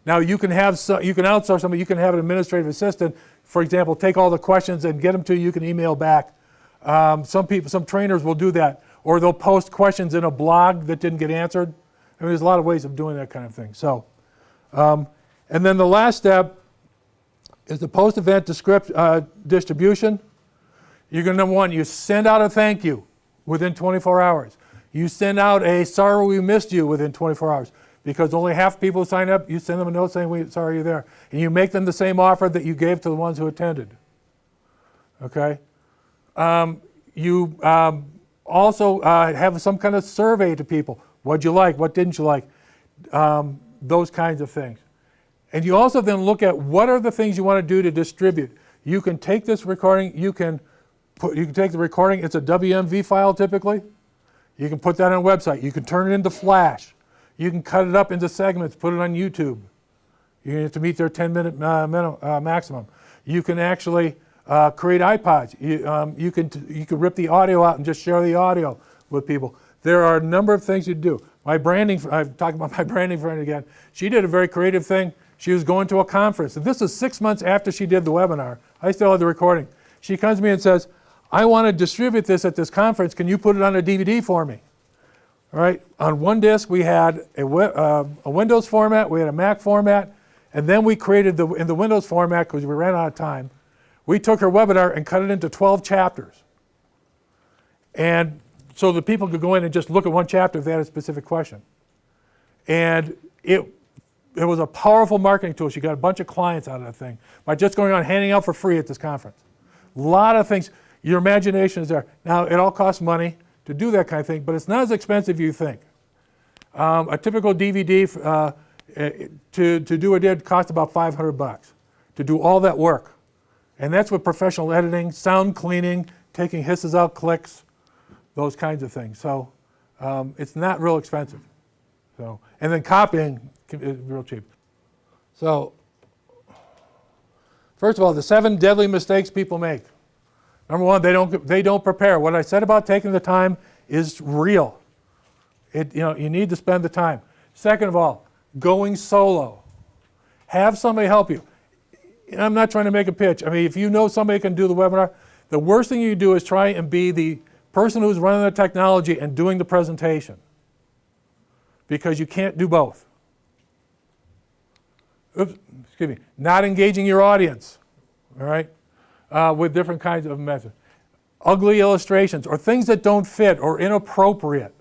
Now you can outsource somebody. You can have an administrative assistant, for example, take all the questions and get them to you. You can email back. Some trainers will do that, or they'll post questions in a blog that didn't get answered. I mean, there's a lot of ways of doing that kind of thing. So, and then the last step is the post-event distribution. You're going to, number one, you send out a thank you within 24 hours. You send out a sorry we missed you within 24 hours. Because only half people sign up, you send them a note saying, sorry you're there. And you make them the same offer that you gave to the ones who attended. Okay? You also have some kind of survey to people. What'd you like? What didn't you like? Those kinds of things. And you also then look at what are the things you want to do to distribute. You can take this recording, you can take the recording, it's a WMV file typically. You can put that on a website. You can turn it into Flash. You can cut it up into segments, put it on YouTube. You have to meet their 10-minute maximum. You can actually create iPods. You can rip the audio out and just share the audio with people. There are a number of things you do. I'm talking about my branding friend again. She did a very creative thing. She was going to a conference. And this is 6 months after she did the webinar. I still have the recording. She comes to me and says, I want to distribute this at this conference. Can you put it on a DVD for me? All right. On one disc, we had a Windows format, we had a Mac format, and then we created in the Windows format, because we ran out of time, we took her webinar and cut it into 12 chapters. And so the people could go in and just look at one chapter if they had a specific question. And it was a powerful marketing tool. She got a bunch of clients out of that thing by just going on handing out for free at this conference. A lot of things. Your imagination is there. Now, it all costs money to do that kind of thing, but it's not as expensive as you think. A typical DVD to do a did cost about $500 to do all that work. And that's with professional editing, sound cleaning, taking hisses out, clicks, those kinds of things. So it's not real expensive. So, and then copying is real cheap. So first of all, the 7 deadly mistakes people make. Number one, they don't prepare. What I said about taking the time is real. You need to spend the time. Second of all, going solo. Have somebody help you. And I'm not trying to make a pitch. I mean, if you know somebody can do the webinar, the worst thing you do is try and be the person who's running the technology and doing the presentation, because you can't do both. Oops, excuse me. Not engaging your audience, all right, with different kinds of methods. Ugly illustrations or things that don't fit or inappropriate.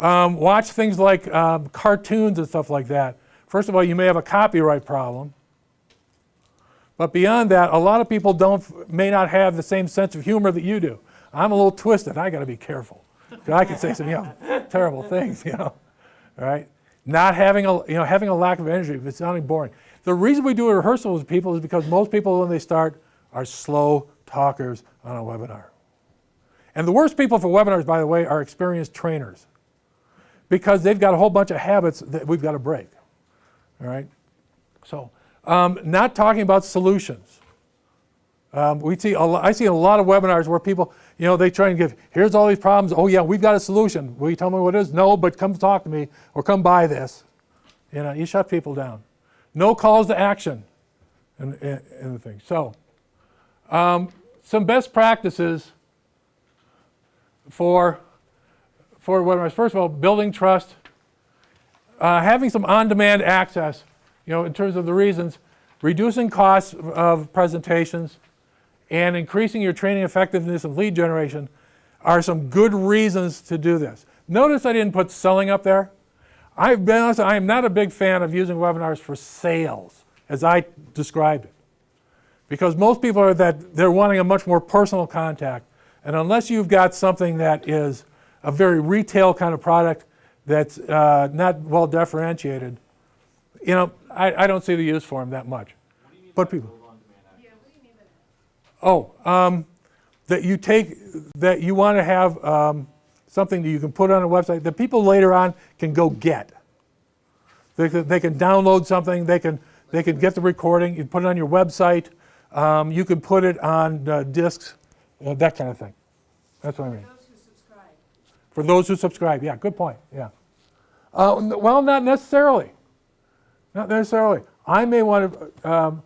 Watch things like cartoons and stuff like that. First of all, you may have a copyright problem. But beyond that, a lot of people may not have the same sense of humor that you do. I'm a little twisted. I got to be careful. I can say some terrible things, all right? Not having a lack of energy, if it's sounding boring. The reason we do a rehearsal with people is because most people, when they start, are slow talkers on a webinar. And the worst people for webinars, by the way, are experienced trainers, because they've got a whole bunch of habits that we've got to break, all right? So, not talking about solutions. I see a lot of webinars where people, they try and give, here's all these problems. Oh yeah, we've got a solution. Will you tell me what it is? No, but come talk to me or come buy this. You shut people down. No calls to action in the thing. So, some best practices for webinars. First of all, building trust. Having some on-demand access, in terms of the reasons, reducing costs of presentations, and increasing your training effectiveness of lead generation are some good reasons to do this. Notice I didn't put selling up there. I've been honest, I am not a big fan of using webinars for sales, as I described it. Because most people are they're wanting a much more personal contact. And unless you've got something that is a very retail kind of product that's not well differentiated, I don't see the use for them that much. What do you mean But by people. build on demand access? Yeah, what do you mean by that? That you want to have something that you can put on a website that people later on can go get. They can download something. They can get the recording. You put it on your website. You can put it on discs, that kind of thing. That's what I mean. For those who subscribe. For those who subscribe, yeah, good point. Yeah. Well, not necessarily. Not necessarily. I may want to.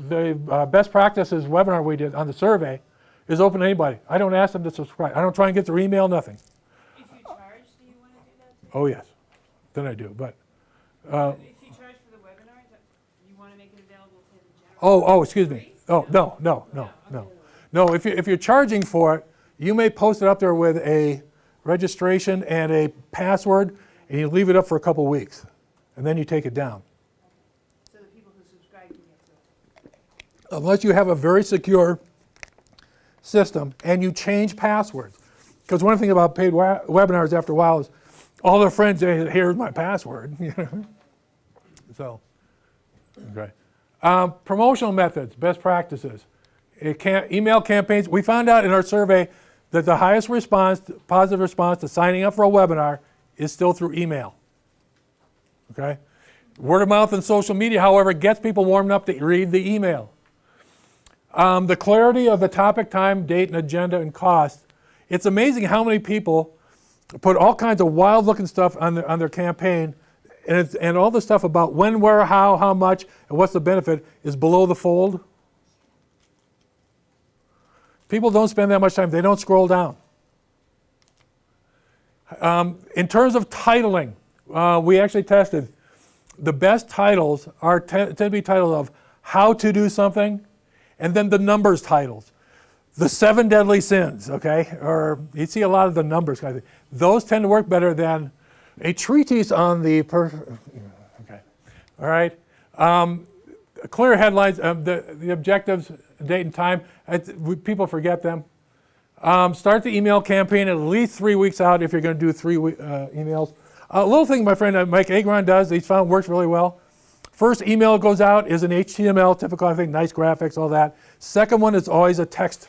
The best practices webinar we did on the survey is open to anybody. I don't ask them to subscribe. I don't try and get their email, nothing. If you charge, do you want to do that too? Oh, yes. Then I do. But, If you charge for the webinar, you want to make it available to the general? oh, excuse me. Oh, no. No, if you're charging for it, you may post it up there with a registration and a password, and you leave it up for a couple weeks, and then you take it down. So the people who subscribe can get to it. Unless you have a very secure system and you change passwords. Because one thing about paid webinars after a while is all their friends say, here's my password. So, okay. Promotional methods, best practices. Email campaigns. We found out in our survey that the highest positive response to signing up for a webinar is still through email. Okay? Word of mouth and social media, however, gets people warmed up to read the email. The clarity of the topic, time, date, and agenda and cost. It's amazing how many people put all kinds of wild-looking stuff on their campaign, and all the stuff about when, where, how much, and what's the benefit is below the fold. People don't spend that much time. They don't scroll down. In terms of titling, we actually tested. The best titles tend to be titles of how to do something, and then the numbers titles. The 7 deadly sins, okay? Or you see a lot of the numbers kind of thing. Those tend to work better than a treatise on the okay. All right. Clear headlines, the objectives, date and time. People forget them. Start the email campaign at least 3 weeks out if you're going to do 3 emails. A little thing my friend Mike Agron does, he's found works really well. First email that goes out is an HTML, typical, I think, nice graphics, all that. Second one is always a text,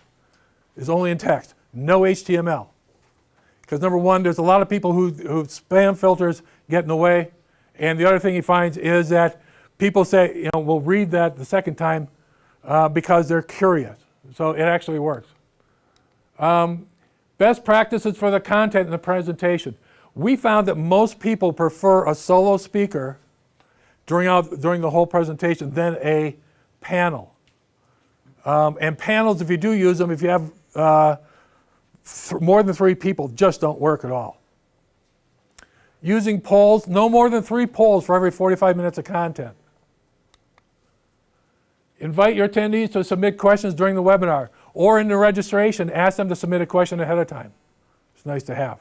is only in text, no HTML. Because number one, there's a lot of people who spam filters get in the way. And the other thing he finds is that people say, we'll read that the second time because they're curious. So it actually works. Best practices for the content in the presentation. We found that most people prefer a solo speaker during the whole presentation than a panel. And panels, if you do use them, if you have more than 3 people, just don't work at all. Using polls, no more than 3 polls for every 45 minutes of content. Invite your attendees to submit questions during the webinar, or in the registration, ask them to submit a question ahead of time. It's nice to have.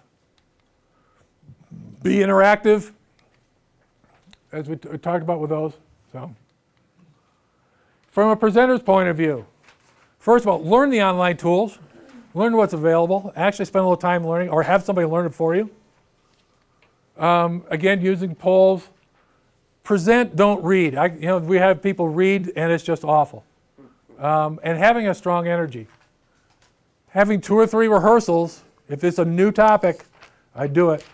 Be interactive, as we talked about with those. So, from a presenter's point of view, first of all, learn the online tools, learn what's available, actually spend a little time learning, or have somebody learn it for you. Again, using polls. Present, don't read. We have people read, and it's just awful. And having a strong energy. Having 2 or 3 rehearsals, if it's a new topic, I do it.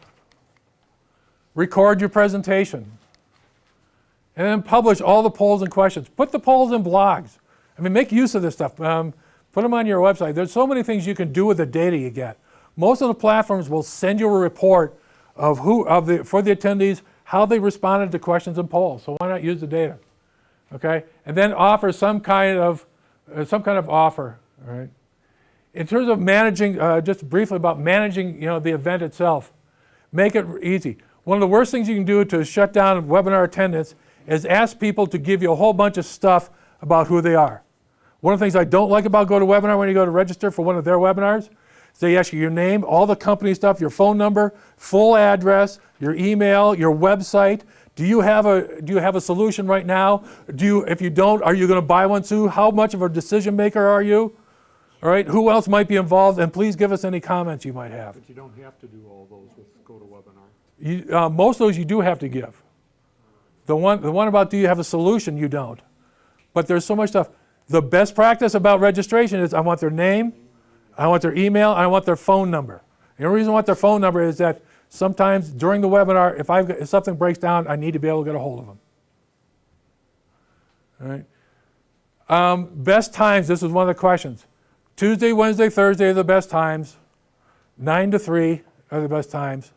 Record your presentation. And then publish all the polls and questions. Put the polls in blogs. Make use of this stuff. Put them on your website. There's so many things you can do with the data you get. Most of the platforms will send you a report of for the attendees, how they responded to questions and polls. So why not use the data? Okay? And then offer some kind of offer. All right? In terms of managing, just briefly about managing, the event itself, make it easy. One of the worst things you can do to shut down webinar attendance is ask people to give you a whole bunch of stuff about who they are. One of the things I don't like about GoToWebinar when you go to register for one of their webinars, is they ask you your name, all the company stuff, your phone number, full address, your email, your website. Do you have a solution right now? If you don't, are you going to buy one soon? How much of a decision maker are you? All right, who else might be involved? And please give us any comments you might have. But you don't have to do all those with GoToWebinar. Most of those you do have to give. The one about do you have a solution, you don't. But there's so much stuff. The best practice about registration is I want their name, I want their email, I want their phone number. The only reason I want their phone number is that sometimes during the webinar, if something breaks down, I need to be able to get a hold of them. All right. Best times, this is one of the questions. Tuesday, Wednesday, Thursday are the best times. 9 to 3 are the best times.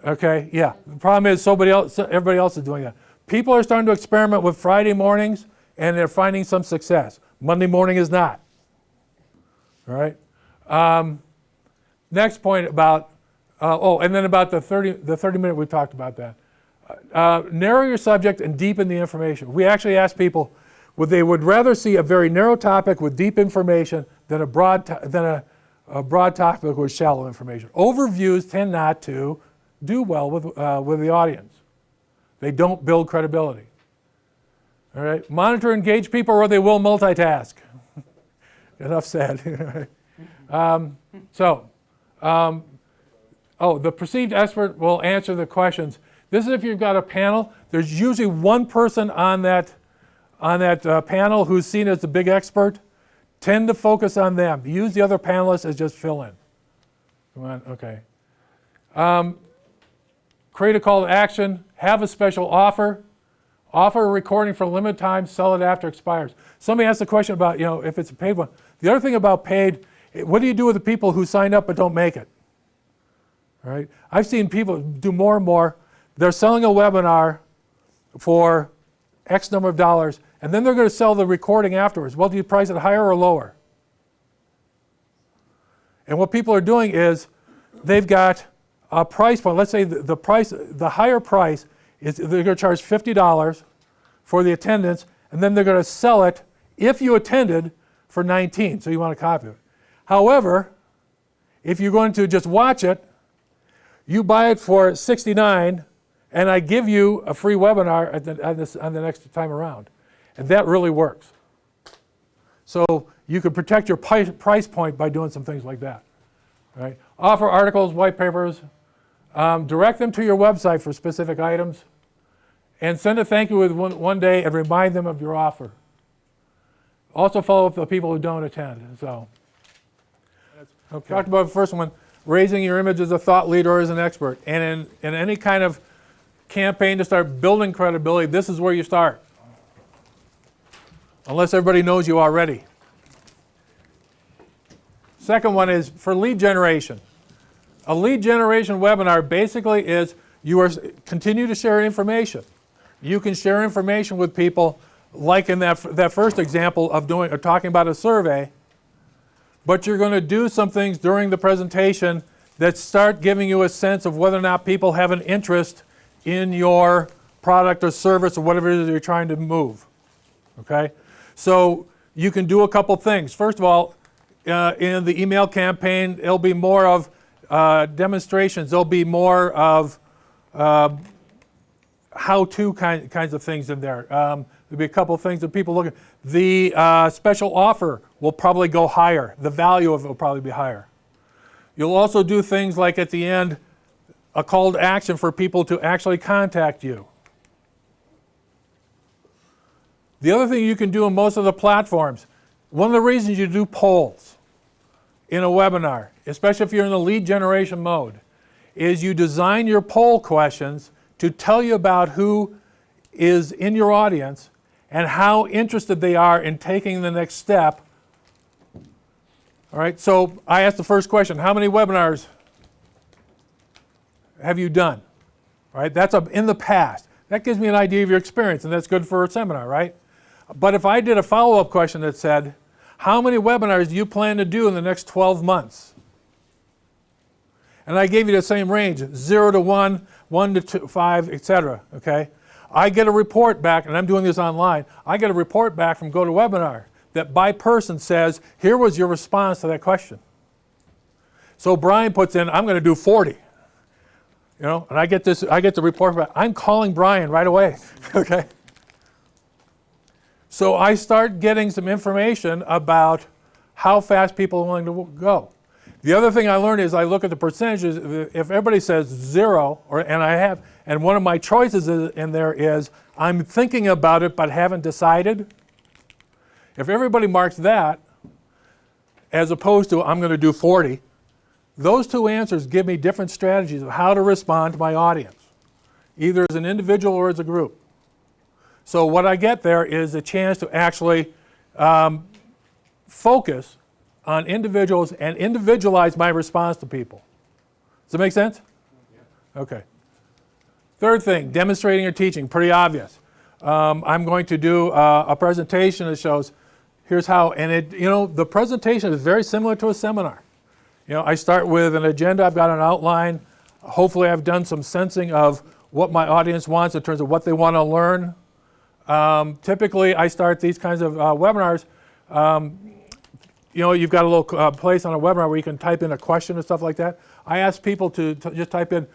Okay, yeah. The problem is everybody else is doing that. People are starting to experiment with Friday mornings, and they're finding some success. Monday morning is not. All right. Next point about, and then about the 30-minute, we talked about that. Narrow your subject and deepen the information. We actually asked people, they would rather see a very narrow topic with deep information than a broad topic with shallow information. Overviews tend not to do well with the audience. They don't build credibility. All right. Monitor, engage people, or they will multitask. Enough said. The perceived expert will answer the questions. This is if you've got a panel. There's usually one person on that panel who's seen as the big expert. Tend to focus on them. Use the other panelists as just fill in. Come on, okay. Create a call to action. Have a special offer. Offer a recording for a limited time. Sell it after it expires. Somebody asked the question about, if it's a paid one. The other thing about paid, what do you do with the people who signed up but don't make it? All right. I've seen people do more and more. They're selling a webinar for X number of dollars, and then they're going to sell the recording afterwards. Well, do you price it higher or lower? And what people are doing is they've got a price point. Let's say the higher price is they're going to charge $50 for the attendance, and then they're going to sell it if you attended for $19. So you want to copy it. However, if you're going to just watch it, you buy it for $69, and I give you a free webinar on the next time around. And that really works. So you can protect your price point by doing some things like that. Right? Offer articles, white papers, direct them to your website for specific items, and send a thank you with one day and remind them of your offer. Also follow up the people who don't attend. So, okay. Talked about the first one, raising your image as a thought leader or as an expert. And in any kind of campaign to start building credibility, this is where you start. Unless everybody knows you already. Second one is for lead generation. A lead generation webinar basically is you are continue to share information. You can share information with people, like in that first example of talking about a survey, but you're going to do some things during the presentation that start giving you a sense of whether or not people have an interest in your product or service or whatever it is you're trying to move. Okay? So you can do a couple things. First of all, in the email campaign, it'll be more of demonstrations. There'll be more of how-to kinds of things in there. There'll be a couple of things that people look at. The special offer will probably go higher. The value of it will probably be higher. You'll also do things like at the end, a call to action for people to actually contact you. The other thing you can do in most of the platforms, one of the reasons you do polls in a webinar, especially if you're in the lead generation mode, is you design your poll questions to tell you about who is in your audience and how interested they are in taking the next step. All right, so I asked the first question, how many webinars have you done? All right, that's in the past. That gives me an idea of your experience, and that's good for a seminar, right? But if I did a follow-up question that said, how many webinars do you plan to do in the next 12 months? And I gave you the same range, 0 to 1, 1 to 2, 5, etc. Okay? I get a report back, and I'm doing this online, I get a report back from GoToWebinar that by person says, here was your response to that question. So Brian puts in, I'm going to do 40. You know, and I get the report back. I'm calling Brian right away. Okay? So I start getting some information about how fast people are willing to go. The other thing I learned is I look at the percentages. If everybody says 0, and one of my choices in there is I'm thinking about it but haven't decided. If everybody marks that, as opposed to I'm going to do 40, those two answers give me different strategies of how to respond to my audience, either as an individual or as a group. So what I get there is a chance to actually focus on individuals and individualize my response to people. Does that make sense? Yeah. Okay. Third thing, demonstrating or teaching, pretty obvious. I'm going to do a presentation that shows here's how, and the presentation is very similar to a seminar. I start with an agenda, I've got an outline. Hopefully I've done some sensing of what my audience wants in terms of what they want to learn. Typically I start these kinds of webinars. You've got a little place on a webinar where you can type in a question and stuff like that. I ask people to just type in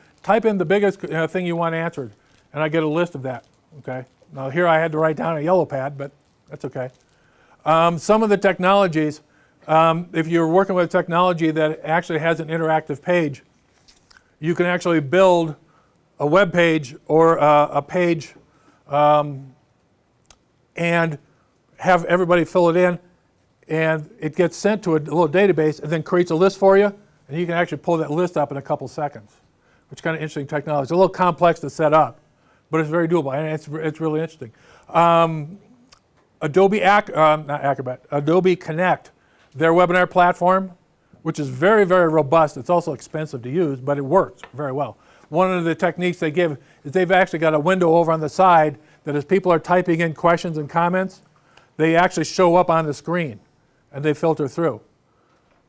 the biggest thing you want answered, and I get a list of that. Okay. Now here I had to write down a yellow pad, but that's okay. Some of the technologies, if you're working with technology that actually has an interactive page, you can actually build a web page or a page and have everybody fill it in, and it gets sent to a little database and then creates a list for you, and you can actually pull that list up in a couple seconds, which is kind of interesting technology. It's a little complex to set up, but it's very doable, and it's really interesting. Adobe Connect, their webinar platform, which is very, very robust. It's also expensive to use, but it works very well. One of the techniques they give is they've actually got a window over on the side that as people are typing in questions and comments, they actually show up on the screen and they filter through.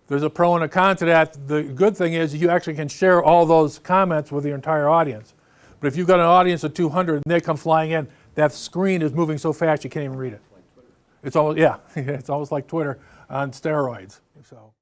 There's a pro and a con to that. The good thing is you actually can share all those comments with your entire audience. But if you've got an audience of 200 and they come flying in, that screen is moving so fast you can't even read it. It's almost, yeah, it's almost like Twitter on steroids. So.